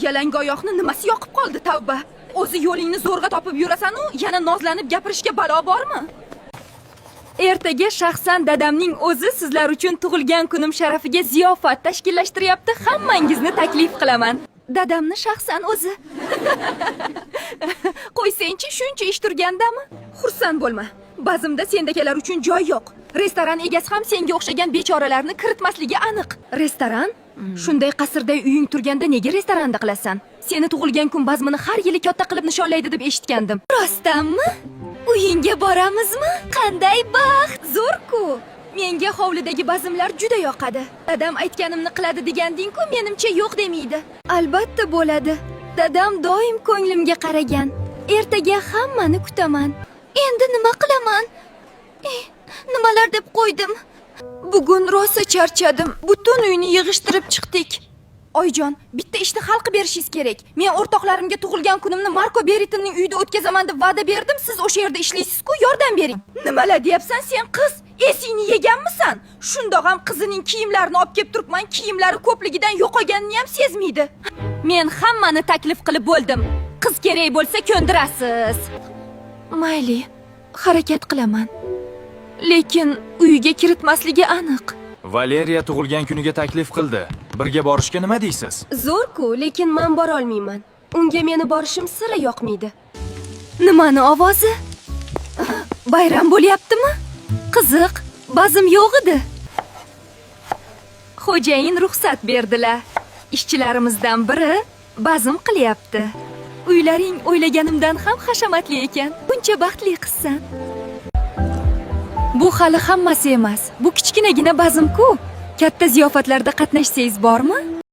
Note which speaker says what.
Speaker 1: yalangoyoqni nimasi yoqib qoldi tavba. O'zi yo'lingni zo'rg'a topib yurasan-u, yana nozlanib gapirishga balo bormi? Ertaga shaxsan dadamning o'zi sizlar uchun tug'ilgan kunim sharafiga ziyofat tashkillashtiryapti. Hammangizni taklif qilaman. Dadamni shaxsan o'zi. Qo'ysangchi, shuncha ish turgandami? Xursand bo'lma. Bazmda sendagilar uchun joy yo'q. Restoran egasi ham senga o'xshagan bechoralarni kiritmasligi aniq. Restoran? Shunday qasrday uying turganda nega restoranda qilasan? Seni tug'ilgan kun bazmini har yili katta qilib nishonlaydi deb eshitgandim. Rostdanmi? Uyingga boramizmi? Qanday baxt! Zo'r-ku. Menga hovlidagi bazmlar juda yoqadi. Dadam aytganimni qiladi deganding-ku, menimcha yo'q demaydi. Albatta bo'ladi. Dadam doim ko'nglimga qaragan. Ertaga hammani kutaman. Endi nima qilaman? Nimalar deb qo'ydim? Bugun rosa charchadim. Butun uyni yig'ishtirib chiqdik. Oyjon, bitta ishni hal qilib berishingiz kerak. Men o'rtoqlarimga tug'ilgan kunimni Marko Beritinning uyida o'tkazaman deb va'da berdim. Siz o'sha yerda ishlaysiz-ku, yordam bering. Nimalar deyapsan sen qiz? Esingni yeganmisan? Shundoq ham qizining kiyimlarini olib kelib turibman. Kiyimlari ko'pligidan yo'qolganini ham sezmaydi. Men hammani taklif qilib bo'ldim. Qiz kerak bo'lsa ko'ndirasiz. Mayli, harakat qilaman. Lekin uyiga kiritmasligi aniq.
Speaker 2: Valeriya tug'ilgan kuniga taklif qildi. Birga borishga nima deysiz?
Speaker 1: Zo'r-ku, lekin men bora olmayman. Unga meni borishim sira yoqmaydi. Nimani ovozi? Bayram bo'lyaptimi? Qiziq, bazm yo'q edi. Xo'jayin ruxsat berdilar. Ishchilarimizdan biri bazm qilyapti. Uylaring o'ylaganimdan ham hashamatli ekan. Buncha baxtli qizsan. Bu hali hammasi emas. Bu kichkinagina bazm-ku. Katta ziyofatlarda qatnashsangiz bormi?